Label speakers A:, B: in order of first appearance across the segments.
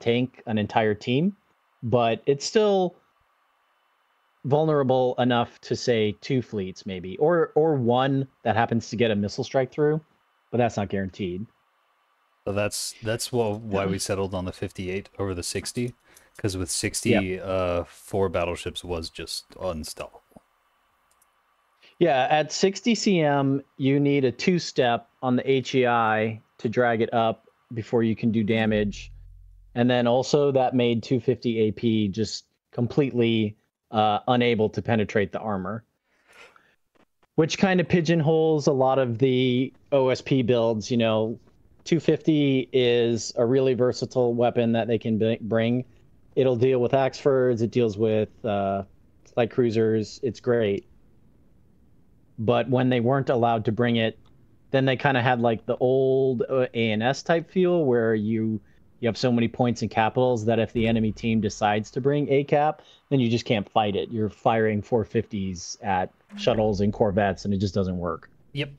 A: tank an entire team, but it's still vulnerable enough to say 2 fleets maybe, or one that happens to get a missile strike through, but that's not guaranteed.
B: So why we settled on the 58 over the 60, because with
A: Yep.
B: 60, 4 battleships was just unstoppable.
A: Yeah, at 60 cm, you need a 2-step on the HEI to drag it up before you can do damage. And then also that made 250 AP just completely unable to penetrate the armor, which kind of pigeonholes a lot of the OSP builds. 250 is a really versatile weapon that they can bring. It'll deal with Axfords, it deals with light cruisers. It's great. But when they weren't allowed to bring it, then they kind of had like the old ANS type feel where you have so many points and capitals that if the enemy team decides to bring ACAP, then you just can't fight it. You're firing 450s at shuttles and corvettes, and it just doesn't work.
B: Yep.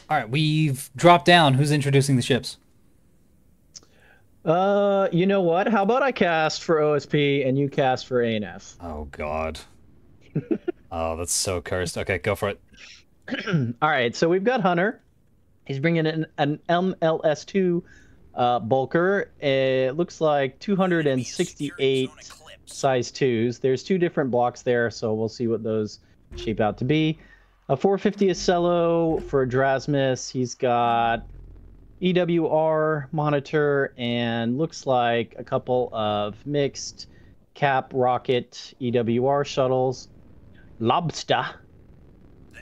B: All right, we've dropped down. Who's introducing the ships?
A: You know what? How about I cast for OSP and you cast for ANF?
B: Oh, God. Oh, that's so cursed. Okay, go for it.
A: All right, so we've got Hunter. He's bringing in an MLS2 bulker. It looks like 268 size 2s. There's 2 different blocks there, so we'll see what those shape out to be. A 450 Acello for Drasmus. He's got EWR monitor and looks like a couple of mixed cap rocket EWR shuttles. Lobster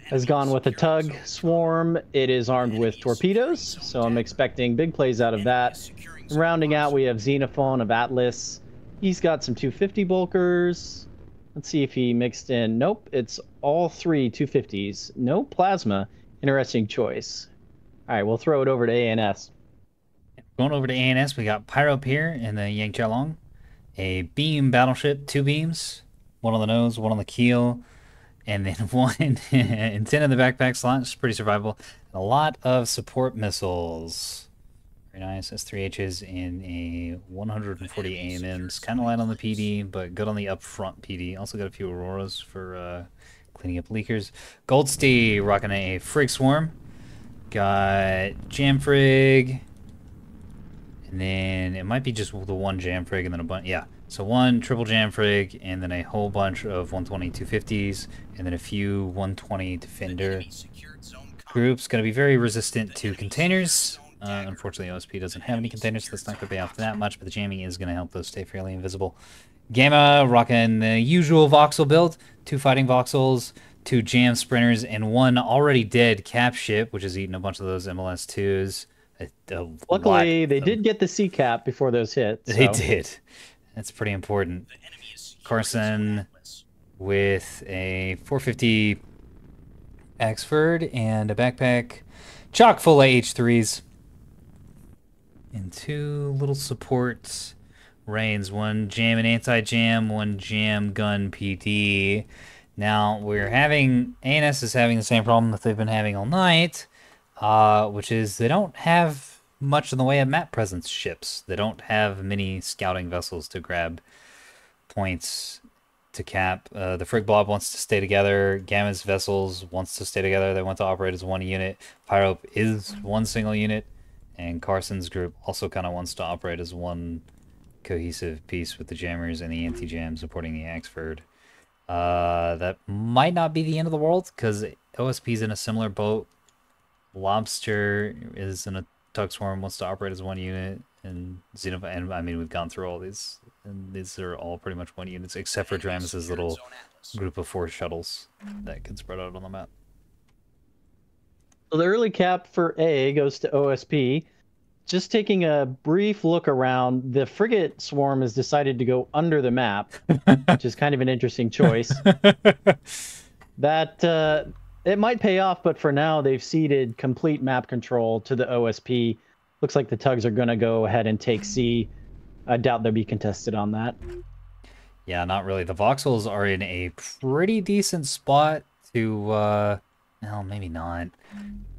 A: has gone with a tug swarm. It is armed with torpedoes, so I'm expecting big plays out of that. And rounding out, we have Xenophon of Atlas. He's got some 250 bulkers. Let's see if he mixed in. Nope, it's all 3 250s. No plasma. Interesting choice. All right, we'll throw it over to ANS.
B: Going over to ANS, we got Pyrope here in the Yangchalong. A beam battleship, 2 beams. One on the nose, one on the keel. And then 1 and 10 in the backpack slot. It's pretty survivable. And a lot of support missiles. Very nice. S3Hs in a 140 AMMs. Kind of light on the PD, but good on the upfront PD. Also got a few Auroras for cleaning up leakers. Goldstee rocking a Frig Swarm. Got Jamfrig. And then it might be just the 1 Jamfrig and then a bunch. Yeah. So 1 triple Jamfrig, and then a whole bunch of 120 250s, and then a few 120 Defender groups. Going to be very resistant to containers. Unfortunately, OSP doesn't have any containers, so that's not going to pay off that much, but the jamming is going to help those stay fairly invisible. Gamma rocking the usual voxel build. 2 fighting voxels, 2 jam sprinters, and 1 already dead cap ship, which has eaten a bunch of those MLS2s.
A: Luckily, they did get the C cap before those hit. So.
B: They did. That's pretty important. Carson with a 450 Axford and a backpack chock full of H3s. And 2 little support reins. 1 jam and anti-jam, 1 jam gun PD. Now, ANS is having the same problem that they've been having all night, which is they don't have much in the way of map presence ships. They don't have many scouting vessels to grab points to cap. The Frig Blob wants to stay together. Gamma's vessels wants to stay together. They want to operate as 1 unit. Pyrope is 1 single unit. And Carson's group also kind of wants to operate as 1 cohesive piece with the jammers and the anti-jam supporting the Axford. That might not be the end of the world because OSP's in a similar boat. Lobster is in a tug swarm, wants to operate as 1 unit, and Xenophon, and I mean, we've gone through all these, and these are all pretty much 1 units, except for Dramus's little group of 4 shuttles that can spread out on the map.
A: So the early cap for A goes to OSP. Just taking a brief look around, the frigate swarm has decided to go under the map, which is kind of an interesting choice. That it might pay off, but for now they've ceded complete map control to the OSP. Looks like the tugs are going to go ahead and take C. I doubt they'll be contested on that.
B: Yeah, not really. The voxels are in a pretty decent spot to, well, maybe not.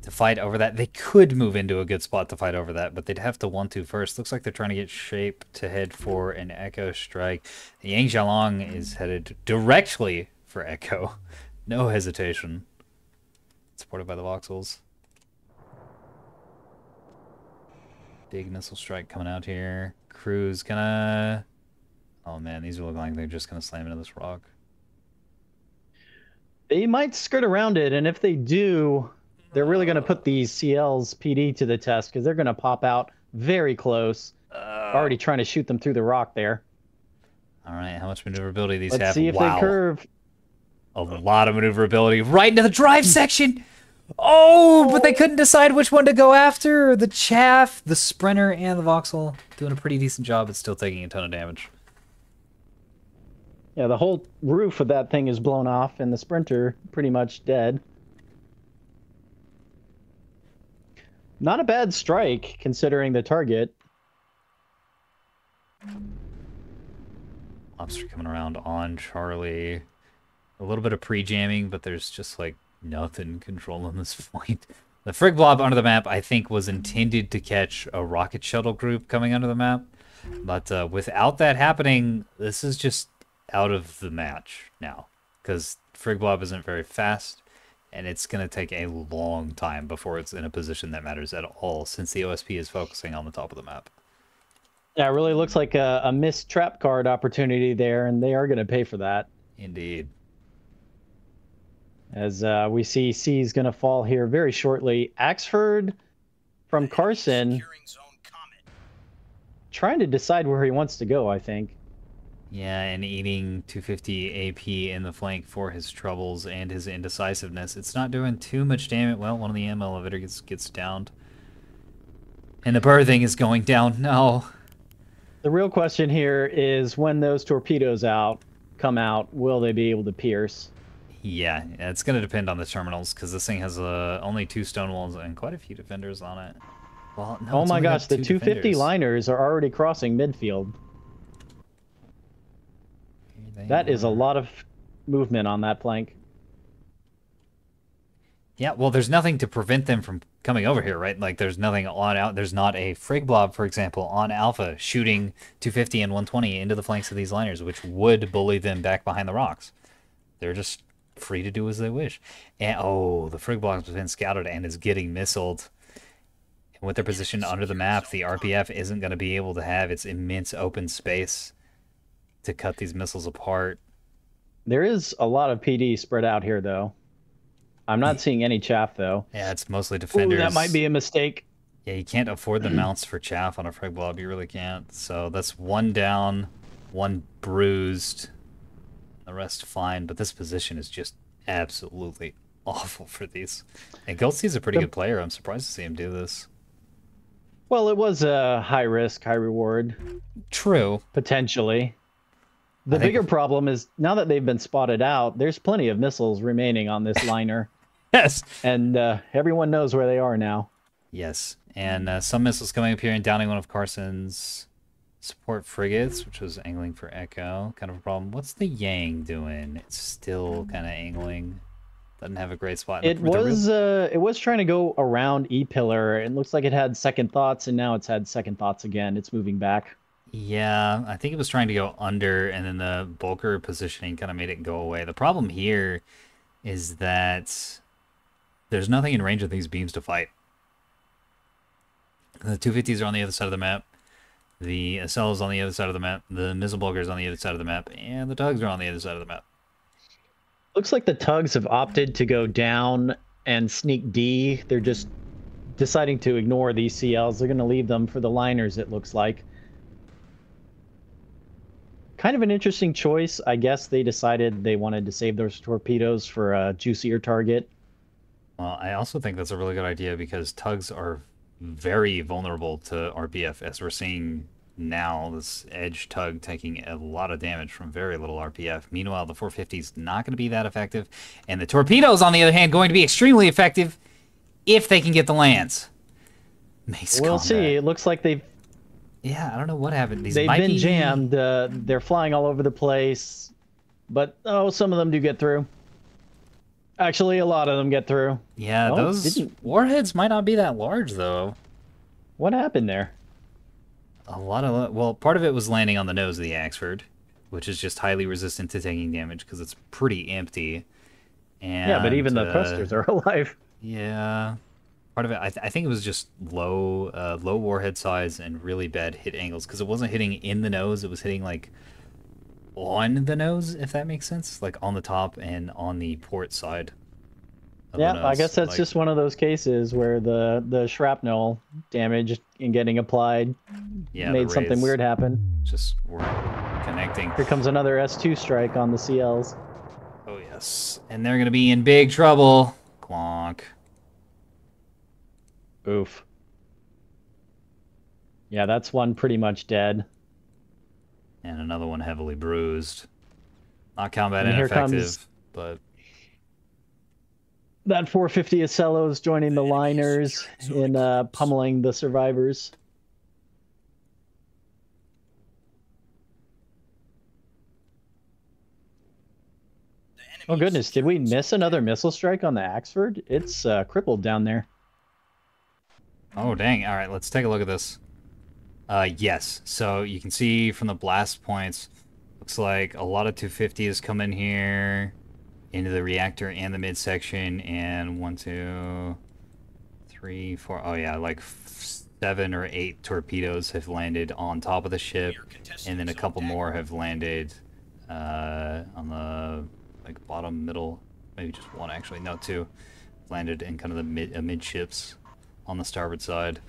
B: to fight over that. They could move into a good spot to fight over that, but they'd have to want to first. Looks like they're trying to get shape to head for an Echo strike. The Yang Xiaolong is headed directly for Echo. No hesitation. Supported by the voxels. Big missile strike coming out here. Krew's gonna... Oh man, these look like they're just gonna slam into this rock.
A: They might skirt around it, and if they do, they're really going to put these CL's PD to the test because they're going to pop out very close. Already trying to shoot them through the rock there.
B: All right, how much maneuverability these
A: Let's
B: have?
A: see if
B: wow.
A: they curve.
B: A lot of maneuverability right into the drive section. Oh, but they couldn't decide which one to go after. The chaff, the sprinter, and the voxel doing a pretty decent job, but still taking a ton of damage.
A: Yeah, the whole roof of that thing is blown off, and the sprinter pretty much dead. Not a bad strike, considering the target.
B: Lobster coming around on Charlie. A little bit of pre-jamming, but there's just, like, nothing controlling this fight. The Frig Blob under the map, I think, was intended to catch a rocket shuttle group coming under the map. But without that happening, this is just out of the match now, because Frig Blob isn't very fast, and it's going to take a long time before it's in a position that matters at all, since the OSP is focusing on the top of the map.
A: Yeah, it really looks like a missed trap card opportunity there, and they are going to pay for that.
B: Indeed.
A: As we see C's going to fall here very shortly. Axford from Carson trying to decide where he wants to go, I think.
B: Yeah, and eating 250 AP in the flank for his troubles and his indecisiveness. It's not doing too much damage. Well, one of the M elevator gets downed. And the birthing is going down. No.
A: The real question here is when those torpedoes come out, will they be able to pierce?
B: Yeah, it's going to depend on the terminals, because this thing has only 2 stone walls and quite a few defenders on it. Well, no,
A: oh my gosh, the 250 defenders. Liners are already crossing midfield. That is a lot of movement on that flank.
B: Yeah, well, there's nothing to prevent them from coming over here, right? Like, there's nothing on out. There's not a Frig Blob, for example, on Alpha shooting 250 and 120 into the flanks of these liners, which would bully them back behind the rocks. They're just free to do as they wish. And oh, the Frig Blob has been scouted and is getting missiled. And with their position under the map, the RPF isn't going to be able to have its immense open space to cut these missiles apart.
A: There is a lot of PD spread out here, though. I'm not seeing any chaff, though.
B: Yeah, it's mostly defenders.
A: Ooh, that might be a mistake.
B: Yeah, you can't afford the mounts for chaff on a Frig Blob. You really can't. So that's 1 down, 1 bruised. The rest fine, but this position is just absolutely awful for these. And Goldsteed's a pretty good player. I'm surprised to see him do this.
A: Well, it was a high risk, high reward.
B: True.
A: Potentially. The bigger problem is, now that they've been spotted out, there's plenty of missiles remaining on this liner.
B: Yes.
A: And everyone knows where they are now.
B: Yes. And some missiles coming up here and downing one of Carson's support frigates, which was angling for Echo. Kind of a problem. What's the Yang doing? It's still kind of angling. Doesn't have a great spot.
A: It was trying to go around E-Pillar. It looks like it had second thoughts, and now it's had second thoughts again. It's moving back.
B: Yeah, I think it was trying to go under, and then the bulker positioning kind of made it go away. The problem here is that there's nothing in range of these beams to fight. The 250s are on the other side of the map. The SL is on the other side of the map. The missile bulker is on the other side of the map. And the tugs are on the other side of the map.
A: Looks like the tugs have opted to go down and sneak D. They're just deciding to ignore these CLs. They're going to leave them for the liners, it looks like. Kind of an interesting choice. I guess they decided they wanted to save those torpedoes for a juicier target.
B: Well, I also think that's a really good idea because tugs are very vulnerable to RPF, as we're seeing now. This edge tug taking a lot of damage from very little RPF. Meanwhile, the 450 is not going to be that effective. And the torpedoes, on the other hand, going to be extremely effective if they can get the lands. Mace
A: we'll
B: combat.
A: see. It looks like they've...
B: Yeah, I don't know what happened.
A: They've been jammed. They're flying all over the place. But, oh, some of them do get through. Actually, a lot of them get through.
B: Yeah,
A: Oh,
B: those
A: didn't.
B: warheads might not be that large, though.
A: What happened there?
B: A lot of... Well, part of it was landing on the nose of the Axford, which is just highly resistant to taking damage because it's pretty empty.
A: Yeah, but
B: And,
A: even the thrusters are alive.
B: yeah... Part of it, I think it was just low warhead size and really bad hit angles because it wasn't hitting in the nose; it was hitting like on the nose, if that makes sense, like on the top and on the port side of the
A: Yeah, I
B: nose.
A: guess that's
B: Like,
A: just one of those cases where the shrapnel damage and getting applied
B: yeah, the
A: made something
B: rays
A: weird happen.
B: just were connecting.
A: Here comes another S2 strike on the CLs.
B: Oh yes, and they're gonna be in big trouble. Clonk.
A: Oof. Yeah, that's one pretty much dead.
B: And another one heavily bruised. Not combat
A: And here
B: ineffective,
A: comes
B: but
A: that 450 Acellos joining the liners in pummeling the survivors. Oh goodness, did we miss another missile strike on the Axford? It's crippled down there.
B: oh dang! All right, let's take a look at this. Yes. So you can see from the blast points, looks like a lot of 250 has come in here into the reactor and the midsection, and 1, 2, 3, 4. Oh yeah, like 7 or 8 torpedoes have landed on top of the ship, and then a couple more have landed on the like bottom middle, maybe just one actually. No, 2 landed in kind of the midships on the starboard side.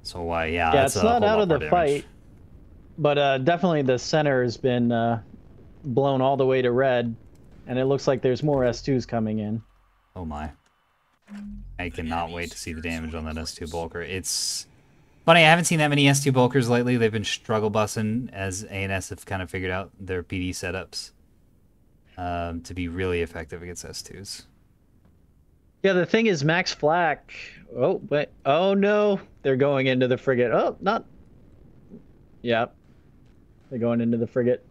B: So yeah,
A: Yeah,
B: that's
A: it's
B: a
A: not
B: whole
A: out
B: lot
A: of
B: more
A: the
B: damage.
A: fight, but definitely the center has been blown all the way to red, and it looks like there's more S2s coming in.
B: Oh my. I cannot wait to see the damage on that S2 Bulker. It's funny, I haven't seen that many S2 Bulkers lately. They've been struggle bussing as A&S have kind of figured out their PD setups to be really effective against S2s.
A: Yeah, the thing is, Max Flack. Oh, wait. Oh no, they're going into the frigate. Oh, not. Yeah, they're going into the frigate.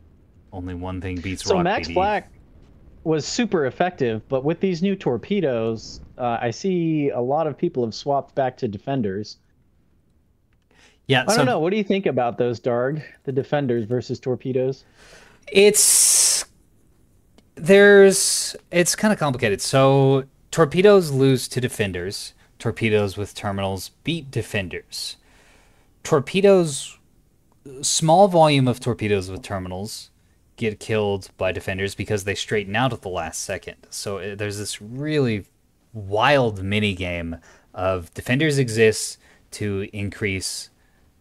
B: Only one thing beats
A: So
B: Rock
A: Max
B: PD.
A: Flack was super effective, but with these new torpedoes, I see a lot of people have swapped back to defenders.
B: Yeah,
A: I
B: so
A: don't know. What do you think about those, Darg? The defenders versus torpedoes?
B: it's it's kind of complicated. So torpedoes lose to defenders. Torpedoes with terminals beat defenders. Torpedoes, small volume of torpedoes with terminals get killed by defenders because they straighten out at the last second. So there's this really wild mini game of defenders exist to increase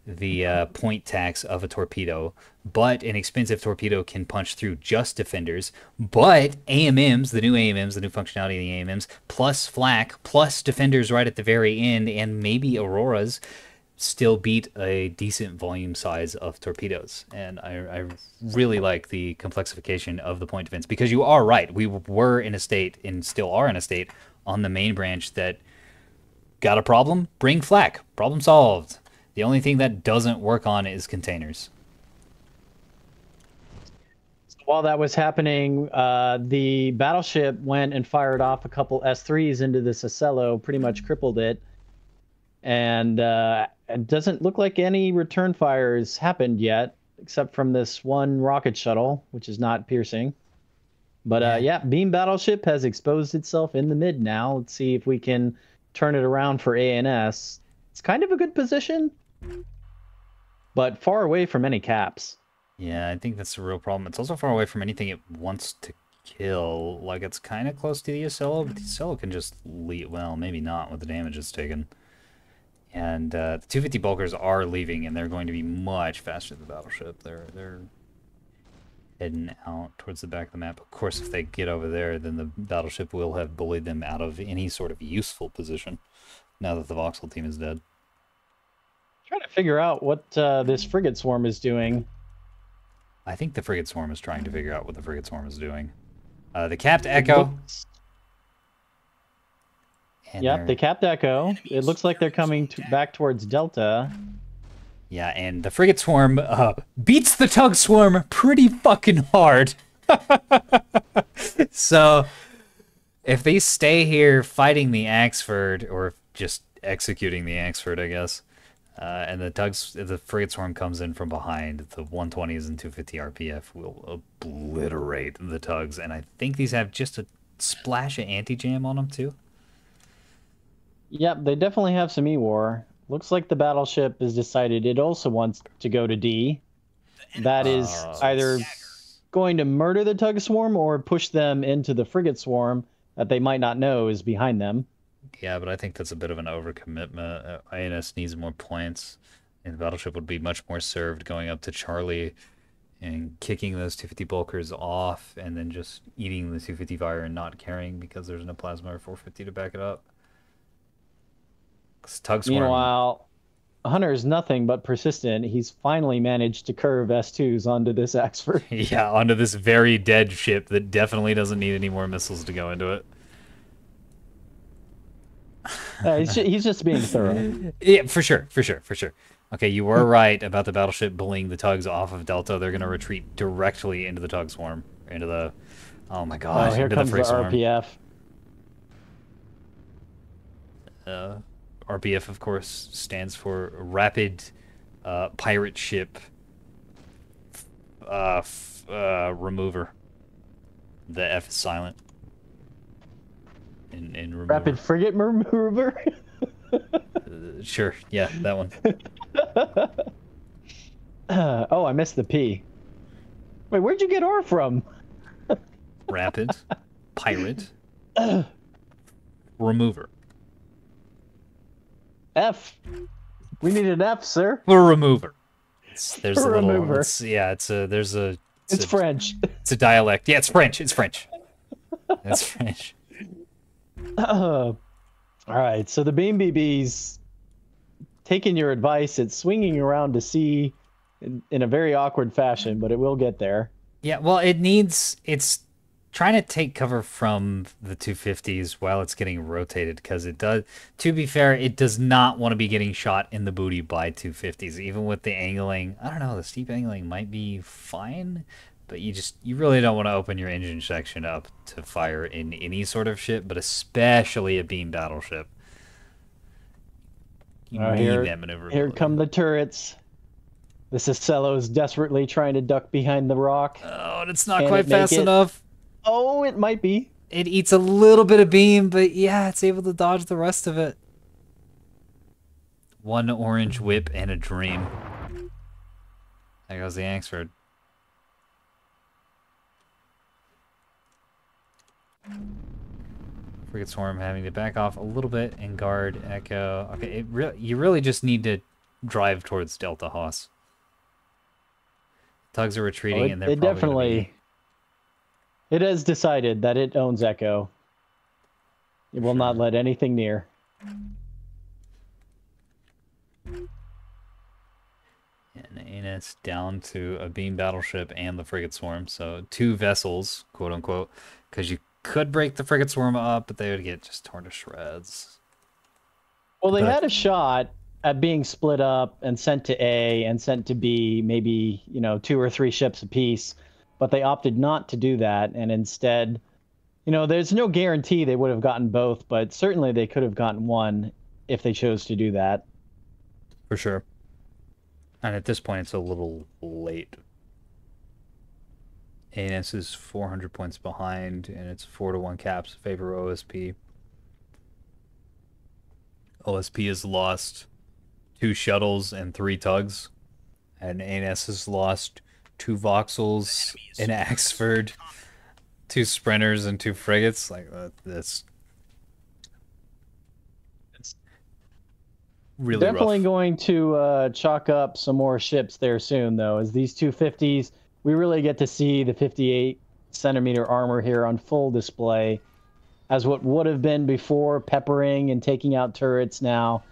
B: the point tax of a torpedo, but an expensive torpedo can punch through just defenders. But AMMs, the new AMMs, the new functionality of the AMMs, plus flak, plus defenders right at the very end, and maybe Auroras still beat a decent volume size of torpedoes. And I really like the complexification of the point defense, because you are right. We were in a state, and still are in a state, on the main branch that got a problem? Bring flak. Problem solved. The only thing that doesn't work on is containers.
A: While that was happening, the battleship went and fired off a couple S3s into this Acello, pretty much crippled it. And it doesn't look like any return fires happened yet, except from this one rocket shuttle, which is not piercing. But yeah, Beam Battleship has exposed itself in the mid now. Let's see if we can turn it around for ANS. It's kind of a good position, but far away from any caps.
B: Yeah, I think that's the real problem. It's also far away from anything it wants to kill. Like, it's kind of close to the Acello, but the Acello can just leave. Well, maybe not with the damage it's taken. And the 250 bulkers are leaving, and they're going to be much faster than the battleship. They're heading out towards the back of the map. Of course, if they get over there, then the battleship will have bullied them out of any sort of useful position now that the voxel team is dead.
A: Trying to figure out what this frigate swarm is doing.
B: I think the frigate swarm is trying to figure out what the frigate swarm is doing. The capped Echo.
A: Yep, they capped Echo. It looks like they're coming back towards Delta.
B: Yeah, and the frigate swarm beats the tug swarm pretty fucking hard. So If they stay here fighting the Axford, or just executing the Axford, I guess, and the frigate swarm comes in from behind, the 120s and 250 RPF will obliterate the tugs. And I think these have just a splash of anti-jam on them too.
A: Yep, they definitely have some E-War. Looks like the battleship has decided it also wants to go to D. That is either going to murder the tug swarm or push them into the frigate swarm that they might not know is behind them.
B: Yeah, but I think that's a bit of an overcommitment. INS needs more points, and the battleship would be much more served going up to Charlie and kicking those 250 bulkers off, and then just eating the 250 fire and not carrying because there's no plasma or 450 to back it up. Tug swarm.
A: Meanwhile, Hunter is nothing but persistent. He's finally managed to curve S2s onto this Axford.
B: Yeah, onto this very dead ship that definitely doesn't need any more missiles to go into it.
A: He's just being thorough.
B: Yeah, for sure. Okay, you were right about the battleship bullying the tugs off of Delta. They're going to retreat directly into the tug swarm, into the... Oh my god,
A: here comes the RPF.
B: RPF, of course, stands for Rapid Pirate Ship Remover. The F is silent. In remover.
A: Rapid Frigate Remover?
B: Sure, yeah, that one.
A: Oh, I missed the P. Wait, where'd you get R from?
B: Rapid Pirate Remover.
A: F. We need an F, sir.
B: For remover. There's a little.
A: Remover.
B: It's
A: French.
B: It's a dialect. Yeah, it's French. It's French. It's French.
A: All right, so the Beam BB's taking your advice. It's swinging around to sea in a very awkward fashion, but it will get there.
B: Yeah, well, it's trying to take cover from the 250s while it's getting rotated, because it does, to be fair, it does not want to be getting shot in the booty by 250s, even with the angling. I don't know, the steep angling might be fine, but you really don't want to open your engine section up to fire in any sort of ship, but especially a beam battleship. You need that maneuverability.
A: Here come the turrets. The Cicello's desperately trying to duck behind the rock.
B: Oh, and it's not quite fast enough.
A: Oh, it might be.
B: It eats a little bit of beam, but yeah, it's able to dodge the rest of it. One orange whip and a dream. There goes the Axford. Frigate swarm having to back off a little bit and guard Echo. Okay, you really just need to drive towards Delta Haas. Tugs are retreating, and they're probably definitely.
A: It has decided that it owns Echo. It will not let anything near.
B: And ANS down to a beam battleship and the frigate swarm, so 2 vessels, quote unquote, because you could break the frigate swarm up, but they would get just torn to shreds.
A: Well, they had a shot at being split up and sent to A and sent to B, maybe 2 or 3 ships apiece. But they opted not to do that, and instead, there's no guarantee they would have gotten both, but certainly they could have gotten one if they chose to do that.
B: For sure. And at this point, it's a little late. ANS is 400 points behind, and it's 4-1 caps favor OSP. OSP has lost 2 shuttles and 3 tugs, and ANS has lost 2 voxels, an Axford, 2 sprinters, and 2 frigates. Like, that's really
A: definitely
B: rough.
A: Going to chalk up some more ships there soon, though, as these 250s, we really get to see the 58 centimeter armor here on full display, as what would have been before peppering and taking out turrets. Now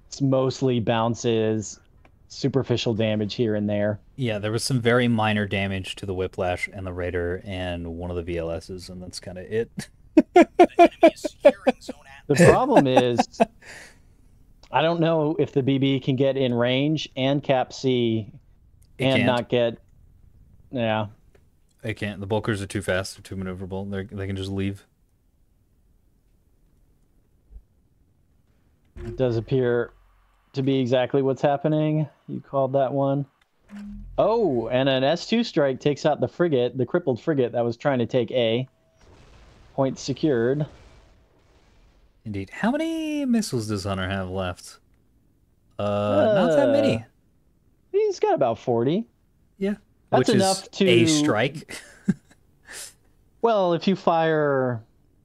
A: it's mostly bounces, superficial damage here and there.
B: Yeah, there was some very minor damage to the Whiplash and the Raider and one of the VLSs, and that's kind of it.
A: The problem is, I don't know if the BB can get in range and cap C and not get... Yeah.
B: They can't. The bulkers are too fast. They're too maneuverable. They can just leave.
A: It does appear to be exactly what's happening. You called that one. Oh, and an S2 strike takes out the frigate, the crippled frigate that was trying to take A. Point secured.
B: Indeed. How many missiles does Hunter have left? Not that many.
A: He's got about 40.
B: Yeah.
A: That's
B: Which is
A: enough to
B: a strike.
A: Well, if you fire,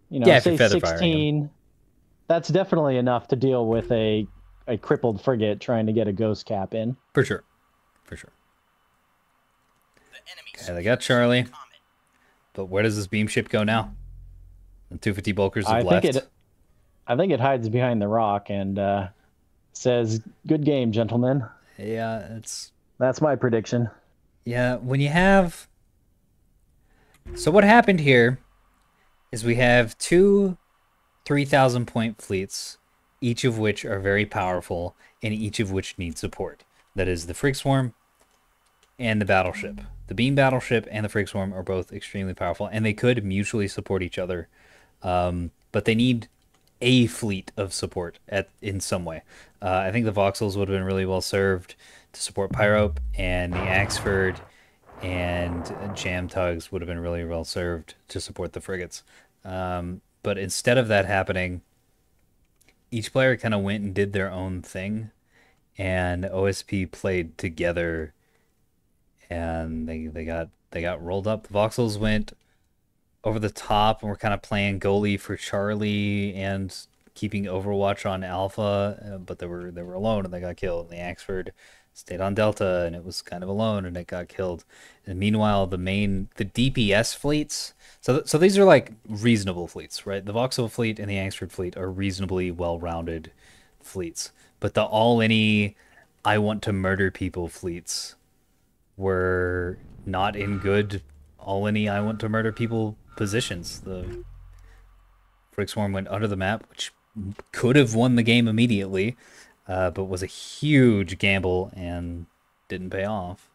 B: Yeah, if you're
A: say
B: feather firing
A: 16, that's definitely enough to deal with a crippled frigate trying to get a ghost cap in.
B: For sure. For sure. Okay, they got Charlie. But where does this beam ship go now? The 250 bulkers have left.
A: I think it hides behind the rock and says, "Good game, gentlemen."
B: Yeah,
A: That's my prediction.
B: Yeah, when you have... So what happened here is we have two 3,000 point fleets, each of which are very powerful, and each of which need support. That is the Frigate Swarm and the battleship. The beam battleship and the Frigate Swarm are both extremely powerful, and they could mutually support each other. But they need a fleet of support in some way. I think the Voxels would have been really well served to support Pyrope, and the Axford and Jam Tugs would have been really well served to support the frigates. But instead of that happening, each player kind of went and did their own thing, and OSP played together, and they got rolled up. The Voxels went over the top and were kind of playing goalie for Charlie and keeping Overwatch on Alpha, but they were alone and they got killed. And the Axford stayed on Delta and it was kind of alone and it got killed. And meanwhile, the DPS fleets. So these are like reasonable fleets, right? The Voxel fleet and the Axford fleet are reasonably well-rounded fleets, but the all-any I want to murder people fleets were not in good all-any I want to murder people positions. The Frigate Swarm went under the map, which could have won the game immediately, but was a huge gamble and didn't pay off.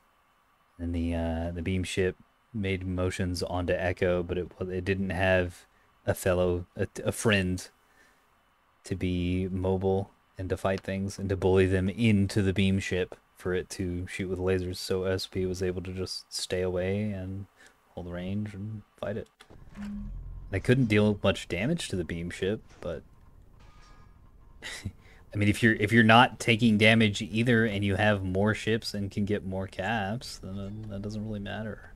B: And the beam ship made motions onto Echo, but it didn't have a friend to be mobile and to fight things and to bully them into the beam ship for it to shoot with lasers. So SP was able to just stay away and hold range and fight it. They couldn't deal much damage to the beam ship, but I mean, if you're not taking damage either, and you have more ships and can get more caps, then that doesn't really matter.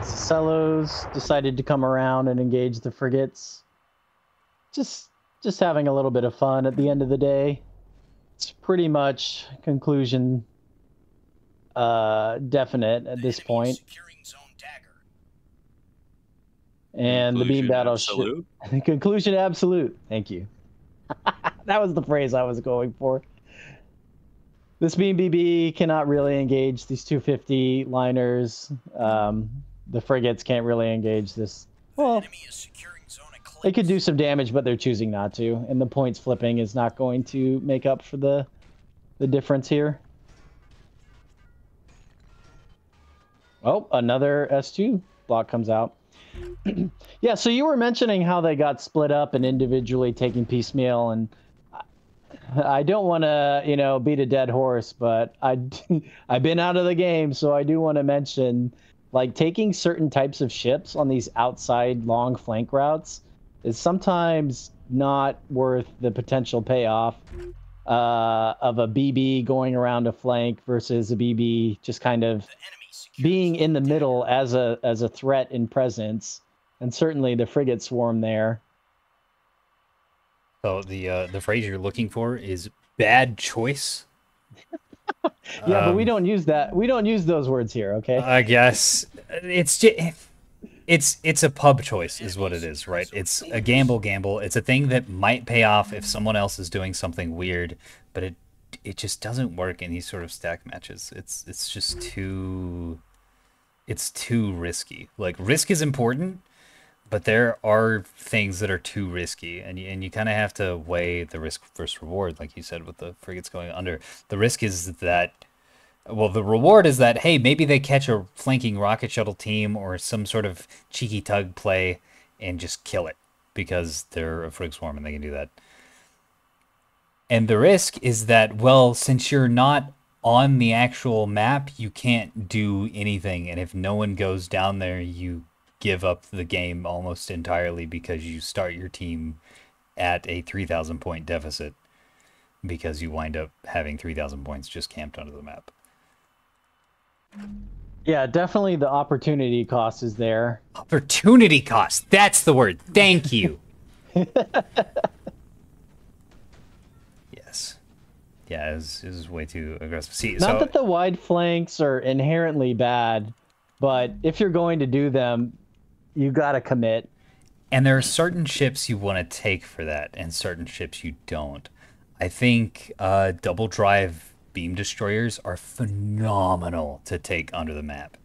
A: Cellos decided to come around and engage the frigates. Just having a little bit of fun at the end of the day. It's pretty much conclusion definite at this point. And the beam battleship. Conclusion absolute. Thank you. That was the phrase I was going for. This beam BB cannot really engage these 250 liners. The frigates can't really engage this. Well, they could do some damage, but they're choosing not to. And the points flipping is not going to make up for the difference here. Oh, another S2 block comes out. Yeah, so you were mentioning how they got split up and individually taking piecemeal, and I don't want to, beat a dead horse, but I've been out of the game, so I do want to mention, like, taking certain types of ships on these outside long flank routes is sometimes not worth the potential payoff of a BB going around a flank versus a BB just kind of being in the middle as a threat in presence, and certainly the frigate swarm there.
B: So the phrase you're looking for is bad choice.
A: Yeah, but we don't use that. We don't use those words here, okay?
B: I guess it's a pub choice is what it is, right? It's a gamble. It's a thing that might pay off if someone else is doing something weird, but it just doesn't work in these sort of stack matches. It's just too risky. Like, risk is important, but there are things that are too risky, and you kind of have to weigh the risk versus reward, like you said, with the frigates going under. The risk is that, well, the reward is that, hey, maybe they catch a flanking rocket shuttle team or some sort of cheeky tug play and just kill it. because they're a Frigg Swarm and they can do that. And the risk is that, well, since you're not on the actual map, you can't do anything. And if no one goes down there, you give up the game almost entirely because you start your team at a 3,000 point deficit because you wind up having 3,000 points just camped onto the map.
A: Yeah, definitely the opportunity cost is there.
B: Opportunity cost. That's the word. Thank you. Yes. Yeah, it was way too aggressive. See,
A: Not that the wide flanks are inherently bad, but if you're going to do them, you gotta commit.
B: And there are certain ships you want to take for that, and certain ships you don't. I think double drive beam destroyers are phenomenal to take under the map.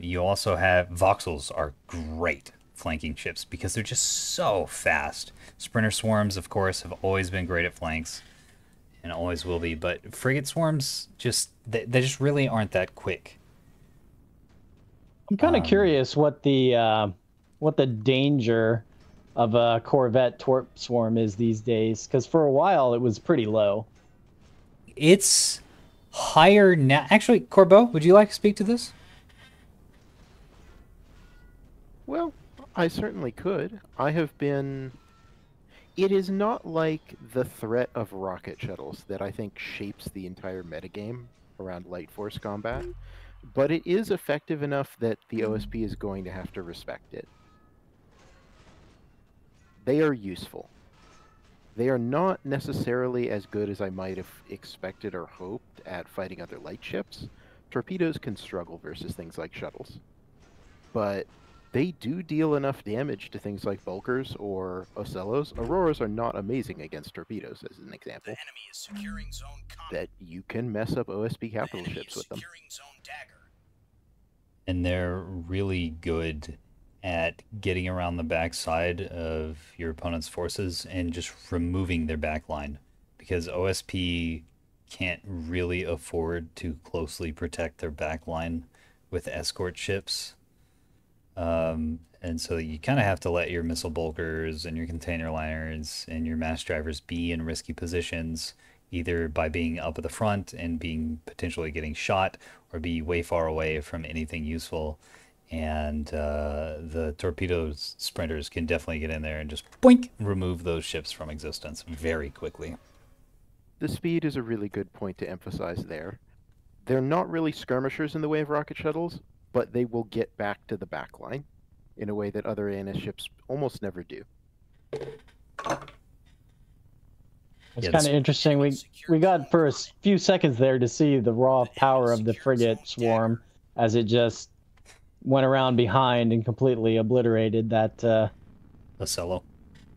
B: You also have voxels are great flanking ships because they're just so fast. Sprinter swarms, of course, have always been great at flanks and always will be, but frigate swarms just they just really aren't that quick.
A: I'm kind of curious what the danger of a Corvette Torp Swarm is these days, because for a while it was pretty low.
B: It's higher now. Actually, Corbeau, would you like to speak to this?
C: Well, I certainly could. I have been... It is not like the threat of rocket shuttles that I think shapes the entire metagame around light force combat, but it is effective enough that the OSP is going to have to respect it. They are useful. They are not necessarily as good as I might have expected or hoped at fighting other light ships. Torpedoes can struggle versus things like shuttles. But they do deal enough damage to things like Bulkers or Ocellos. Auroras are not amazing against torpedoes, as an example. That you can mess up OSP capital ships with them.
B: And they're really good at getting around the backside of your opponent's forces and just removing their backline, because OSP can't really afford to closely protect their backline with escort ships. And so you kind of have to let your missile bulkers and your container liners and your mass drivers be in risky positions, either by being up at the front and being potentially getting shot, or be way far away from anything useful. And the torpedo sprinters can definitely get in there and just boink, remove those ships from existence very quickly.
C: The speed is a really good point to emphasize there. They're not really skirmishers in the way of rocket shuttles, but they will get back to the backline in a way that other ANS ships almost never do.
A: It's kind of interesting. We got for a few seconds there to see the raw power of the frigate swarm as it just went around behind and completely obliterated that
B: Ocello.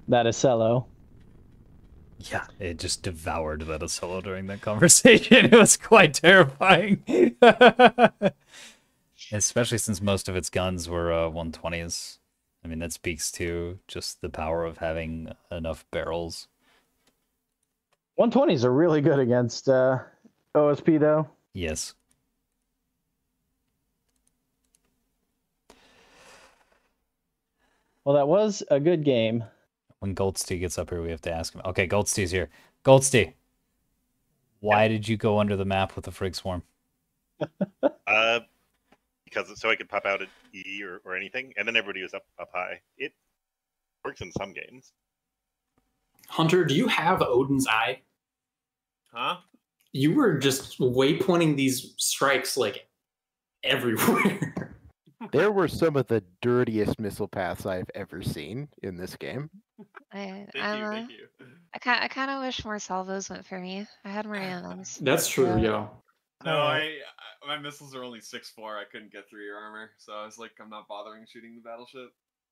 A: That Ocello.
B: Yeah, it just devoured that Ocello during that conversation. It was quite terrifying. Especially since most of its guns were 120s. I mean, that speaks to just the power of having enough barrels.
A: 120s are really good against OSP, though.
B: Yes.
A: Well, that was a good game.
B: When Goldstein gets up here, we have to ask him. Okay, Goldstein's here. Goldstein, why did you go under the map with the Frigg Swarm?
D: Because so I could pop out at E or anything, and then everybody was up high. It works in some games.
E: Hunter, do you have Odin's Eye?
D: Huh?
E: You were just waypointing these strikes like everywhere.
C: There were some of the dirtiest missile paths I've ever seen in this game.
F: Thank you.
D: I
F: kind of wish more salvos went for me. I had more animals.
E: That's true, yeah.
G: No, my missiles are only 6'4". I couldn't get through your armor, so I was like, I'm not bothering shooting the battleship.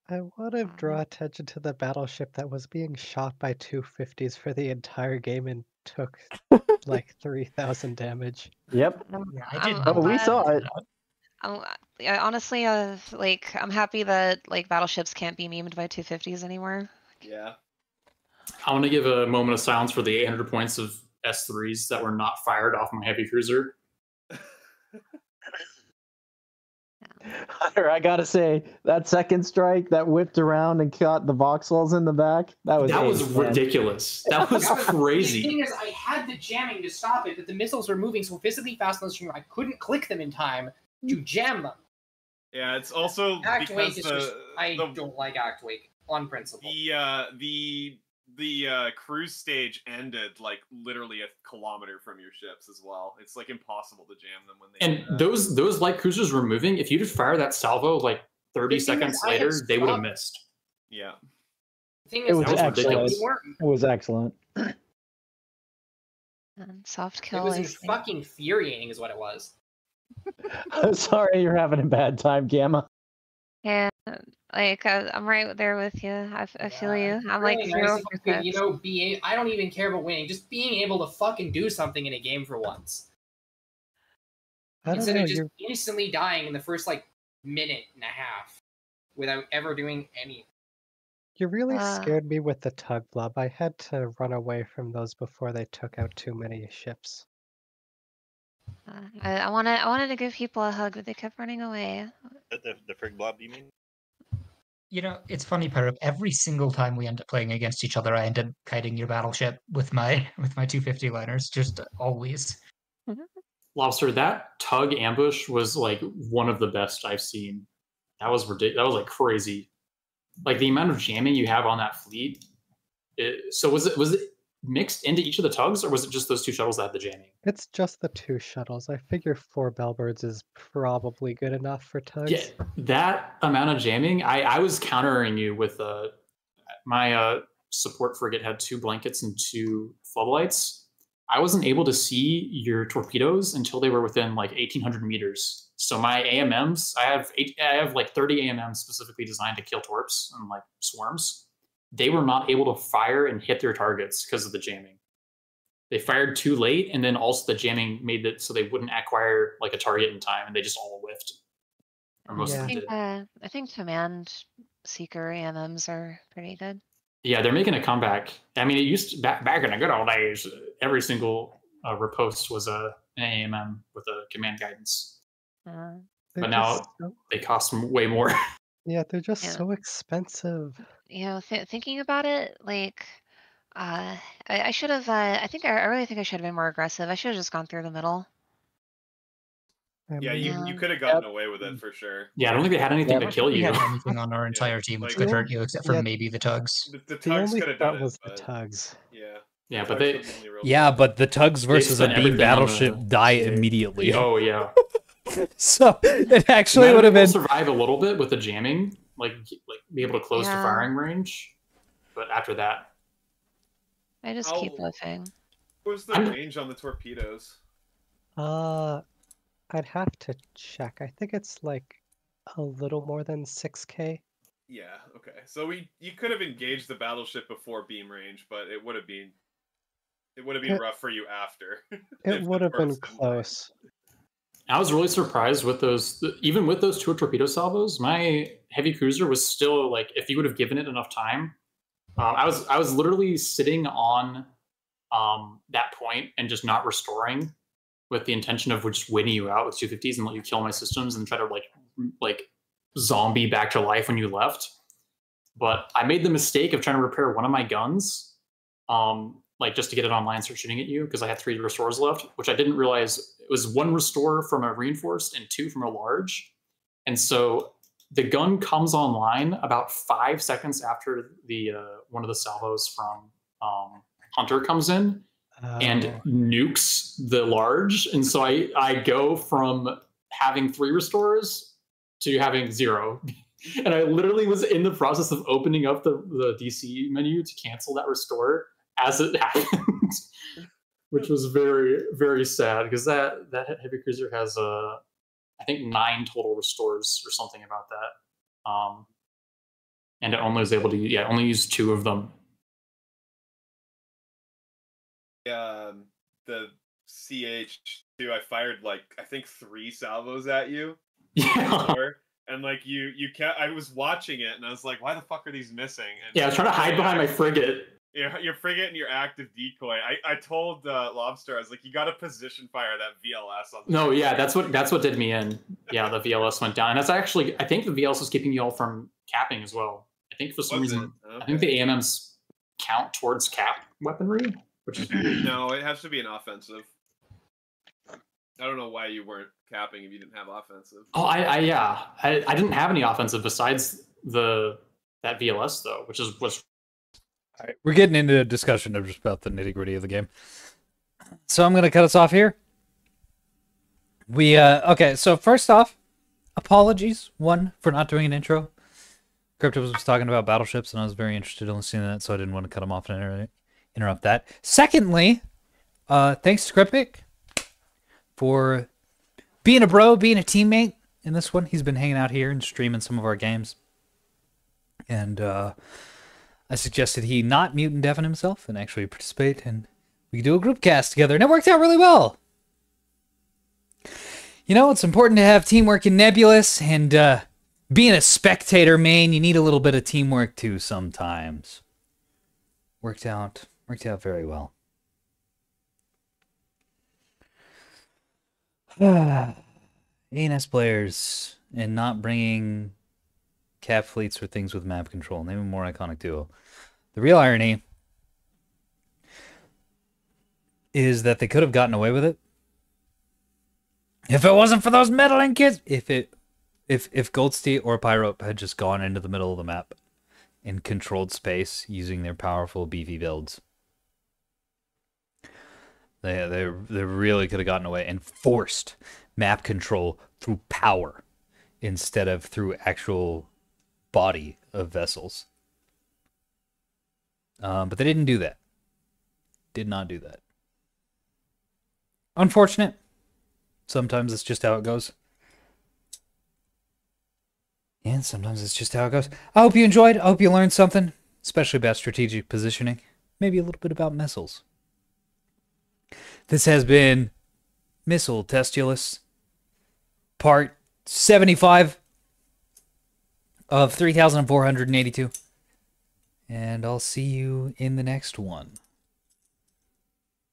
H: I want to draw attention to the battleship that was being shot by 250s for the entire game and took like 3,000 damage.
A: Yep.
F: Yeah, I did.
A: We saw it.
F: Honestly, like I'm happy that like battleships can't be memed by 250s anymore.
G: Yeah.
E: I want to give a moment of silence for the 800 points of S3s that were not fired off my heavy cruiser.
A: Hunter, I gotta say, that second strike that whipped around and caught the voxels in the back, that was man.
E: ridiculous. That was
I: The
E: crazy.
I: thing is, I had the jamming to stop it, but the missiles were moving so physically fast on the stream, I couldn't click them in time to jam them.
G: Yeah, it's also
I: Act
G: because
I: Wake is just, I don't like Act Wake on principle.
G: The cruise stage ended like literally a kilometer from your ships as well. It's like impossible to jam them when they.
E: And those light cruisers were moving. If you just fire that salvo like 30 seconds later, they would have missed.
G: Yeah.
I: The thing
A: It
I: is,
A: was
I: that
A: excellent.
I: ridiculous.
A: It was excellent.
F: And soft kill.
I: It was
F: I think.
I: fucking infuriating, is what it was.
A: I'm sorry you're having a bad time, Gamma.
F: Yeah, like I'm right there with you. I feel you. I'm like
I: Really
F: 0
I: nice
F: for
I: if you could,
F: 6.
I: I don't even care about winning. Just being able to fucking do something in a game for once.
H: I don't
I: Instead
H: know.
I: of just instantly dying in the first like minute and a half without ever doing anything.
H: You really scared me with the tug blob. I had to run away from those before they took out too many ships.
F: I wanted to give people a hug, but they kept running away.
D: The frig blob, you mean?
J: You know, it's funny, Perip. Every single time we end up playing against each other, I end up kiting your battleship with my 250 liners. Just always.
E: Lobster, that tug ambush was like one of the best I've seen. That was ridiculous. That was like crazy. Like the amount of jamming you have on that fleet. So was it mixed into each of the tugs, or was it just those 2 shuttles that had the jamming?
H: It's just the 2 shuttles. I figure 4 bellbirds is probably good enough for tugs.
E: Yeah, that amount of jamming. I was countering you with my support frigate had 2 blankets and 2 floodlights. I wasn't able to see your torpedoes until they were within like 1,800 meters. So my AMMs, I have like 30 AMMs specifically designed to kill torps and like swarms. They were not able to fire and hit their targets because of the jamming. They fired too late, and then also the jamming made it so they wouldn't acquire like a target in time, and they just all whiffed. Or most of them did.
F: I think command seeker AMMs are pretty good.
E: Yeah, they're making a comeback. I mean, it used to, back in the good old days, every single riposte was an AMM with a command guidance. But now they cost way more.
H: Yeah, they're just so expensive.
F: You know, thinking about it, like, I should have. I really think I should have been more aggressive. I should have just gone through the middle.
G: Yeah, you could have gotten away with it for sure.
E: Yeah, I don't think they had anything to kill
J: We
E: you.
J: had anything on our entire team which could hurt you, except for maybe the tugs.
G: The
H: The
G: tugs
H: only
G: could have done
H: thought was
G: it.
H: the tugs.
G: Yeah.
E: Yeah,
G: The
E: but
G: tugs
E: they.
G: were the only real
B: Yeah, but the tugs versus a
E: spent
B: beam
E: everything on
B: battleship
E: the-
B: die immediately.
E: Oh yeah.
B: So it actually
E: Might
B: would have
E: able
B: been.
E: to survive a little bit with the jamming, like be able to close to
F: Yeah.
E: firing range, but after that,
F: I just keep whiffing.
G: What was the range on the torpedoes?
H: I'd have to check. I think it's like a little more than 6K.
G: Yeah. Okay. So you could have engaged the battleship before beam range, but it would have been rough for you after.
H: It would have been close.
E: I was really surprised with those. Even with those 2 torpedo salvos, my heavy cruiser was still like, if you would have given it enough time, I was literally sitting on that point and just not restoring, with the intention of just winning you out with 250s and let you kill my systems and try to like zombie back to life when you left. But I made the mistake of trying to repair one of my guns, like just to get it online and start shooting at you, because I had 3 restores left, which I didn't realize it was 1 restore from a reinforced and 2 from a large. And so the gun comes online about 5 seconds after the one of the salvos from Hunter comes in and nukes the large. And so I go from having 3 restores to having 0. And I literally was in the process of opening up the DC menu to cancel that restore as it happened, which was very, very sad, because that heavy cruiser has I think 9 total restores or something about that. And it only was able to only use 2 of them.
G: The CH2, I fired like I think 3 salvos at you.
E: Yeah.
G: And like you can't. I was watching it and I was like, why the fuck are these missing? And
E: Yeah, I was trying to hide behind my frigate.
G: Your frigate and your active decoy. I told Lobster, I was like, you got to position fire that VLS on.
E: No, yeah, that's what did me in. Yeah, the VLS went down, and that's actually I think the VLS was keeping you all from capping as well. I think for some reason, I think the AMMs count towards cap weaponry, which is
G: no, it has to be an offensive. I don't know why you weren't capping if you didn't have offensive.
E: Oh, I didn't have any offensive besides that VLS though, which was.
B: All right, we're getting into a discussion of just about the nitty gritty of the game, so I'm gonna cut us off here. Okay. So first off, apologies for not doing an intro. Kryptic was talking about battleships, and I was very interested in listening to that, so I didn't want to cut him off and interrupt that. Secondly, thanks to Kryptic for being a bro, being a teammate in this one. He's been hanging out here and streaming some of our games. And I suggested he not mute and deafen himself and actually participate, and we could do a group cast together, and it worked out really well. You know, it's important to have teamwork in Nebulous, and being a spectator main, you need a little bit of teamwork too sometimes. Worked out very well. ANS players and not bringing cap fleets or things with map control. Name a more iconic duo. The real irony is that they could have gotten away with it if it wasn't for those meddling kids. If Goldstein or Pyrope had just gone into the middle of the map and controlled space using their powerful beefy builds, they really could have gotten away and forced map control through power instead of through actual body of vessels. But they didn't do that. Did not do that. Unfortunate. Sometimes it's just how it goes. And sometimes it's just how it goes. I hope you enjoyed. I hope you learned something, especially about strategic positioning. Maybe a little bit about missiles. This has been Missile Testulous, part 75 of 3,482. And I'll see you in the next one.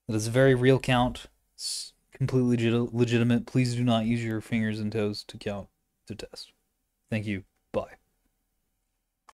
B: That is a very real count. It's completely legitimate. Please do not use your fingers and toes to count to test. Thank you.